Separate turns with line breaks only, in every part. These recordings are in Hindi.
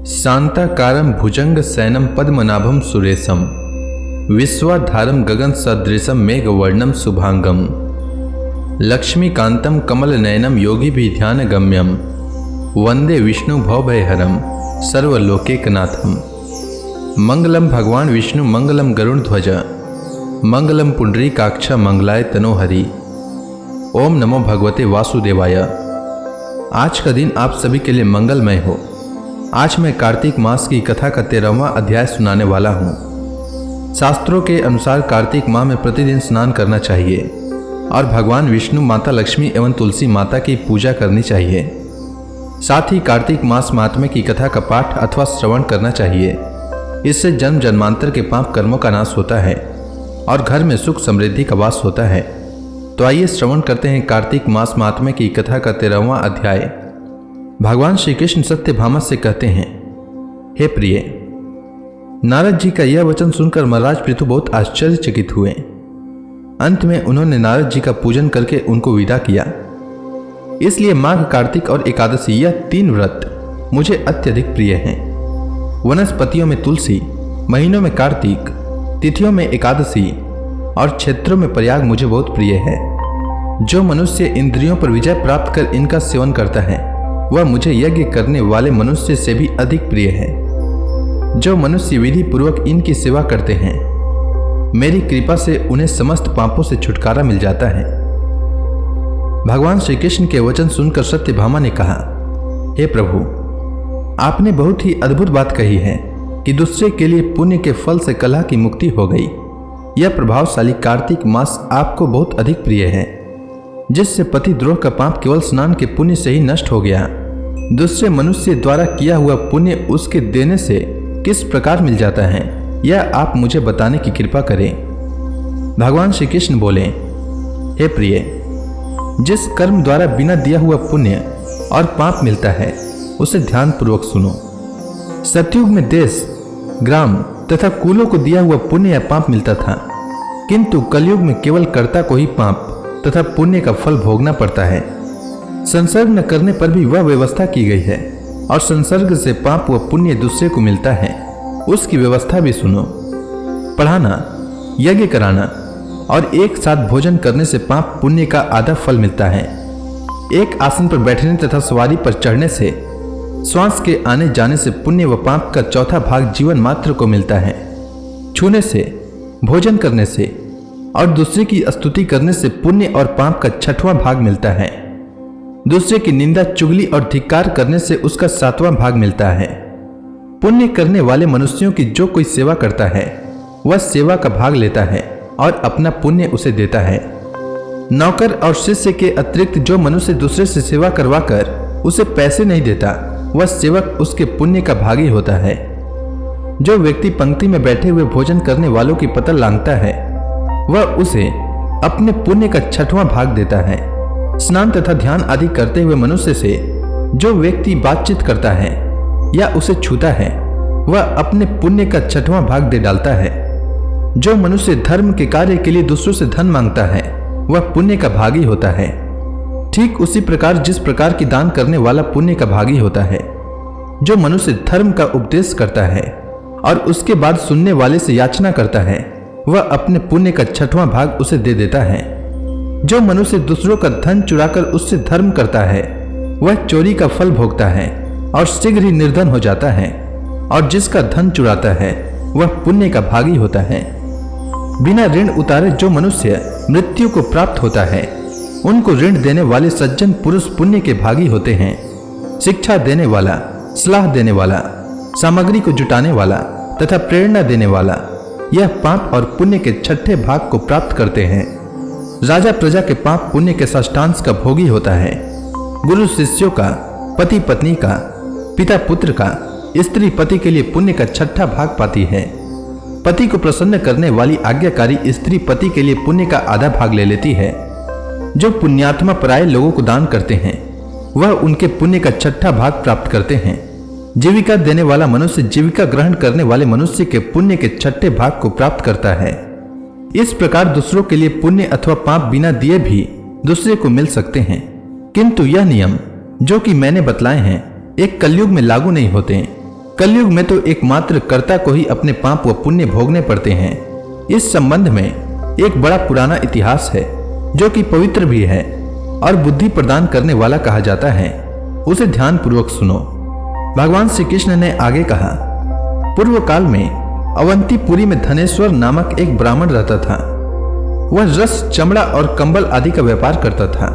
शांताकारं भुजंग सैनम पद्मनाभं सुरेशम विश्वाधारं गगन सदृशम मेघवर्णम शुभांगम लक्ष्मीकांतं कमलनयनं योगिभिः गम्यम वंदे विष्णु भवभयहरं सर्वलोकैकनाथम। मंगलम भगवान विष्णु मंगलम गरुड़ध्वज मंगलम पुंडरीकाक्ष मंगलाय तनोहरि। ओम नमो भगवते वासुदेवाय। आज का दिन आप सभी के लिए मंगलमय हो। आज मैं कार्तिक मास की कथा का 13वां अध्याय सुनाने वाला हूँ। शास्त्रों के अनुसार कार्तिक माह में प्रतिदिन स्नान करना चाहिए और भगवान विष्णु, माता लक्ष्मी एवं तुलसी माता की पूजा करनी चाहिए। साथ ही कार्तिक मास महात्म्य की कथा का पाठ अथवा श्रवण करना चाहिए। इससे जन्म जन्मांतर के पाप कर्मों का नाश होता है और घर में सुख समृद्धि का वास होता है। तो आइए श्रवण करते हैं कार्तिक मास महात्म्य की कथा का 13वां अध्याय। भगवान श्री कृष्ण सत्यभामा से कहते हैं, हे प्रिय, नारद जी का यह वचन सुनकर महाराज पृथु बहुत आश्चर्यचकित हुए। अंत में उन्होंने नारद जी का पूजन करके उनको विदा किया। इसलिए माघ, कार्तिक और एकादशी यह 3 व्रत मुझे अत्यधिक प्रिय हैं। वनस्पतियों में तुलसी, महीनों में कार्तिक, तिथियों में एकादशी और क्षेत्रों में प्रयाग मुझे बहुत प्रिय है। जो मनुष्य इंद्रियों पर विजय प्राप्त कर इनका सेवन करता है वह मुझे यज्ञ करने वाले मनुष्य से भी अधिक प्रिय है। जो मनुष्य विधि पूर्वक इनकी सेवा करते हैं, मेरी कृपा से उन्हें समस्त पापों से छुटकारा मिल जाता है। भगवान श्री कृष्ण के वचन सुनकर सत्यभामा ने कहा, हे प्रभु, आपने बहुत ही अद्भुत बात कही है कि दूसरे के लिए पुण्य के फल से कलह की मुक्ति हो गई। यह प्रभावशाली कार्तिक मास आपको बहुत अधिक प्रिय है, जिससे पतिद्रोह का पाप केवल स्नान के पुण्य से ही नष्ट हो गया। दूसरे मनुष्य द्वारा किया हुआ पुण्य उसके देने से किस प्रकार मिल जाता है, यह आप मुझे बताने की कृपा करें। भगवान श्री कृष्ण बोले, हे प्रिय, जिस कर्म द्वारा बिना दिया हुआ पुण्य और पाप मिलता है उसे ध्यान पूर्वक सुनो। सतयुग में देश, ग्राम तथा कुलों को दिया हुआ पुण्य या पाप मिलता था, किंतु कलयुग में केवल कर्ता को ही पाप तथा पुण्य का फल भोगना पड़ता है। संसर्ग न करने पर भी वह व्यवस्था की गई है और संसर्ग से पाप व पुण्य दूसरे को मिलता है, उसकी व्यवस्था भी सुनो। पढ़ाना, यज्ञ कराना और एक साथ भोजन करने से पाप पुण्य का आधा फल मिलता है। एक आसन पर बैठने तथा सवारी पर चढ़ने से, श्वास के आने जाने से पुण्य व पाप का चौथा भाग जीवन मात्र को मिलता है। छूने से, भोजन करने से और दूसरे की स्तुति करने से पुण्य और पाप का 6वां भाग मिलता है। दूसरे की निंदा, चुगली और धिक्कार करने से उसका 7वां भाग मिलता है। पुण्य करने वाले मनुष्यों की जो कोई सेवा करता है वह सेवा का भाग लेता है और अपना पुण्य उसे देता है। नौकर और शिष्य के अतिरिक्त जो मनुष्य दूसरे से सेवा करवाकर उसे पैसे नहीं देता, वह सेवक उसके पुण्य का भागी होता है। जो व्यक्ति पंक्ति में बैठे हुए भोजन करने वालों की पतल लांघता है वह उसे अपने पुण्य का 6वां भाग देता है। स्नान तथा ध्यान आदि करते हुए मनुष्य से जो व्यक्ति बातचीत करता है या उसे छूता है वह अपने पुण्य का 6वां भाग दे डालता है। जो मनुष्य धर्म के कार्य के लिए दूसरों से धन मांगता है वह पुण्य का भागी होता है। ठीक उसी प्रकार जिस प्रकार की दान करने वाला पुण्य का भागी होता है। जो मनुष्य धर्म का उपदेश करता है और उसके बाद सुनने वाले से याचना करता है वह अपने पुण्य का 6वां भाग उसे दे देता है। जो मनुष्य दूसरों का धन चुराकर उससे धर्म करता है वह चोरी का फल भोगता है और शीघ्र ही निर्धन हो जाता है। और जिसका धन चुराता है वह पुण्य का भागी होता है। बिना ऋण उतारे जो मनुष्य मृत्यु को प्राप्त होता है उनको ऋण देने वाले सज्जन पुरुष पुण्य के भागी होते हैं। शिक्षा देने वाला, सलाह देने वाला, सामग्री को जुटाने वाला तथा प्रेरणा देने वाला यह पाप और पुण्य के 6ठे भाग को प्राप्त करते हैं। राजा प्रजा के पाप पुण्य के षष्ठांश का भोगी होता है। गुरु शिष्यों का, पति पत्नी का, पिता पुत्र का, स्त्री पति के लिए पुण्य का 6ठा भाग पाती है। पति को प्रसन्न करने वाली आज्ञाकारी स्त्री पति के लिए पुण्य का आधा भाग ले लेती है। जो पुण्यात्मा पराये लोगों को दान करते हैं वह उनके पुण्य का 6ठा भाग प्राप्त करते हैं। जीविका देने वाला मनुष्य जीविका ग्रहण करने वाले मनुष्य के पुण्य के 6ठे भाग को प्राप्त करता है। इस प्रकार दूसरों के लिए पुण्य अथवा पाप बिना दिए भी दूसरे को मिल सकते हैं, किंतु यह नियम जो कि मैंने बतलाए हैं एक कलयुग में लागू नहीं होते। कलयुग में तो एकमात्र कर्ता को ही अपने पाप व पुण्य भोगने पड़ते हैं। इस संबंध में एक बड़ा पुराना इतिहास है जो कि पवित्र भी है और बुद्धि प्रदान करने वाला कहा जाता है। उसे ध्यान पूर्वक सुनो। भगवान श्री कृष्ण ने आगे कहा, पूर्व काल में अवंतीपुरी में धनेश्वर नामक एक ब्राह्मण रहता था। वह रस, चमड़ा और कंबल आदि का व्यापार करता था।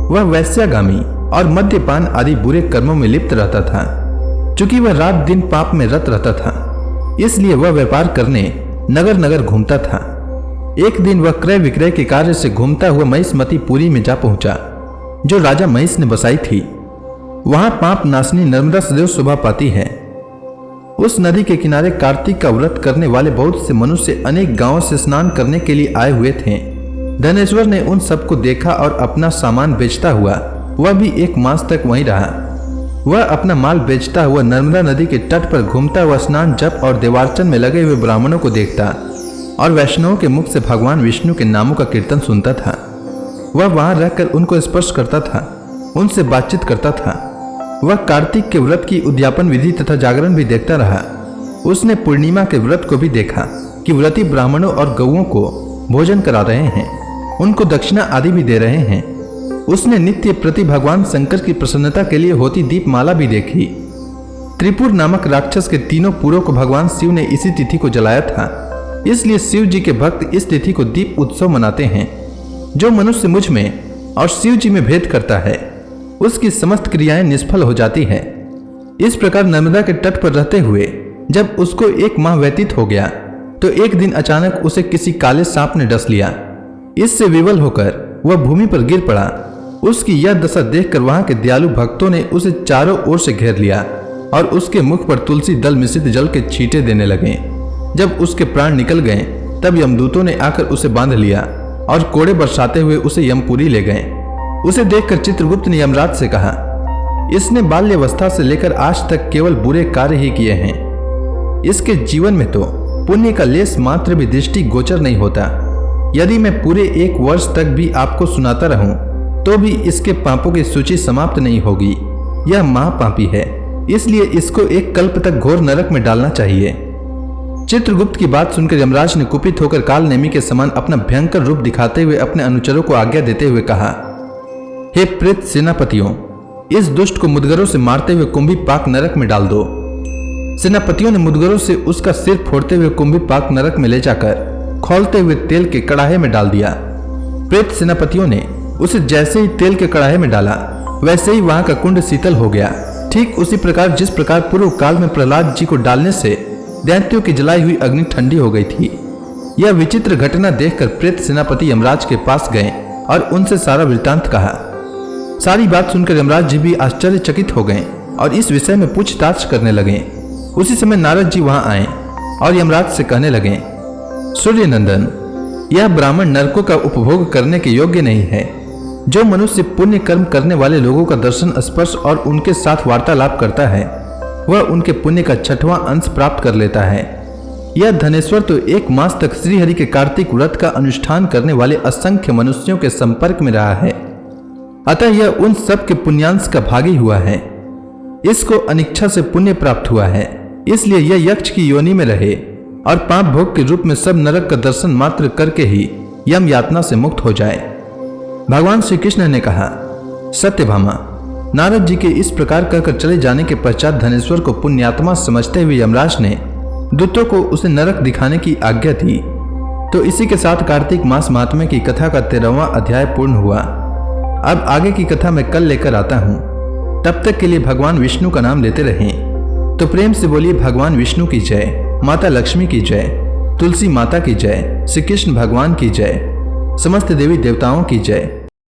वह वैश्यागामी और मद्यपान आदि बुरे कर्मों में लिप्त रहता था। चूंकि वह रात दिन पाप में रत रहता था, इसलिए वह व्यापार करने नगर नगर घूमता था। एक दिन वह क्रय विक्रय के कार्य से घूमता हुआ महिष्मतीपुरी में जा पहुंचा, जो राजा महिष ने बसाई थी। वहां पाप नाशनी नर्मदा सदैव शोभा पाती है। उस नदी के किनारे कार्तिक का व्रत करने वाले बहुत से मनुष्य अनेक गांवों से स्नान करने के लिए आए हुए थे। धनेश्वर ने उन सबको देखा और अपना सामान बेचता हुआ वह भी 1 मास तक वहीं रहा। वह अपना माल बेचता हुआ नर्मदा नदी के तट पर घूमता हुआ स्नान, जप और देवार्चन में लगे हुए ब्राह्मणों को देखता और वैष्णवों के मुख से भगवान विष्णु के नामों का कीर्तन सुनता था। वह वहां रहकर उनको स्पर्श करता था, उनसे बातचीत करता था। वह कार्तिक के व्रत की उद्यापन विधि तथा जागरण भी देखता रहा। उसने पूर्णिमा के व्रत को भी देखा कि व्रती ब्राह्मणों और गौओं को भोजन करा रहे हैं, उनको दक्षिणा आदि भी दे रहे हैं। उसने नित्य प्रति भगवान शंकर की प्रसन्नता के लिए होती दीपमाला भी देखी। त्रिपुर नामक राक्षस के 3 पुरों को भगवान शिव ने इसी तिथि को जलाया था। इसलिए शिव जी के भक्त इस तिथि को दीप उत्सव मनाते हैं। जो मनुष्य मुझ में और शिव जी में भेद करता है, उसकी समस्त क्रियाएं निष्फल हो जाती है। इस प्रकार नर्मदा के तट पर रहते हुए जब उसको 1 माह व्यतीत हो गया, तो एक दिन अचानक उसे किसी काले सांप ने डस लिया। इससे विवल होकर वह भूमि पर गिर पड़ा। उसकी यह दशा देखकर वहां के दयालु भक्तों ने उसे चारों ओर से घेर लिया और उसके मुख पर तुलसी दल मिश्रित जल के छींटे देने लगे। जब उसके प्राण निकल गए, तब यमदूतों ने आकर उसे बांध लिया और कोड़े बरसाते हुए उसे यमपुरी ले गए। उसे देखकर चित्रगुप्त ने यमराज से कहा, इसने बाल्यावस्था से लेकर आज तक केवल बुरे कार्य ही किए हैं। इसके जीवन में तो पुण्य का लेस मात्र भी दृष्टि गोचर नहीं होता। यदि मैं पूरे 1 वर्ष तक भी आपको सुनाता रहूं, तो भी इसके पापों की सूची समाप्त नहीं होगी। यह महापापी है, इसलिए इसको 1 कल्प तक घोर नरक में डालना चाहिए। चित्रगुप्त की बात सुनकर यमराज ने कुपित होकर कालनेमी के समान अपना भयंकर रूप दिखाते हुए अपने अनुचरों को आज्ञा देते हुए कहा, हे प्रेत सेनापतियों, इस दुष्ट को मुदगरों से मारते हुए कुंभी पाक नरक में डाल दो। सेनापतियों ने मुदगरों से उसका सिर फोड़ते हुए कुंभी पाक नरक में ले जाकर खौलते हुए तेल के कड़ाहे में डाल दिया। प्रेत सेनापतियों ने उसे जैसे ही तेल के कड़ाहे में डाला, वैसे ही वहां का कुंड शीतल हो गया। ठीक उसी प्रकार जिस प्रकार पूर्व काल में प्रहलाद जी को डालने से दैत्यों की जलाई हुई अग्नि ठंडी हो गई थी। यह विचित्र घटना देखकर प्रेत सेनापति यमराज के पास गए और उनसे सारा वृत्तांत कहा। सारी बात सुनकर यमराज जी भी आश्चर्यचकित हो गए और इस विषय में पूछताछ करने लगे। उसी समय नारद जी वहां आए और यमराज से कहने लगे, सूर्य नंदन, यह ब्राह्मण नरकों का उपभोग करने के योग्य नहीं है। जो मनुष्य पुण्य कर्म करने वाले लोगों का दर्शन, स्पर्श और उनके साथ वार्तालाप करता है, वह उनके पुण्य का 6वां अंश प्राप्त कर लेता है। यह धनेश्वर तो 1 मास तक श्रीहरि के कार्तिक व्रत का अनुष्ठान करने वाले असंख्य मनुष्यों के संपर्क में रहा है, अतः यह उन सब के पुण्यांश का भागी हुआ है। इसको अनिच्छा से पुण्य प्राप्त हुआ है, इसलिए यह यक्ष की योनि में रहे और पाप भोग के रूप में सब नरक का दर्शन मात्र करके ही यम यातना से मुक्त हो जाए। भगवान श्री कृष्ण ने कहा, सत्यभामा, नारद जी के इस प्रकार कहकर चले जाने के पश्चात धनेश्वर को पुण्यात्मा समझते हुए यमराज ने दूतों को उसे नरक दिखाने की आज्ञा दी। तो इसी के साथ कार्तिक मास महात्म्य की कथा का 13वां अध्याय पूर्ण हुआ। अब आगे की कथा मैं कल लेकर आता हूँ। तब तक के लिए भगवान विष्णु का नाम लेते रहें। तो प्रेम से बोलिए भगवान विष्णु की जय, माता लक्ष्मी की जय, तुलसी माता की जय, श्री कृष्ण भगवान की जय, समस्त देवी देवताओं की जय।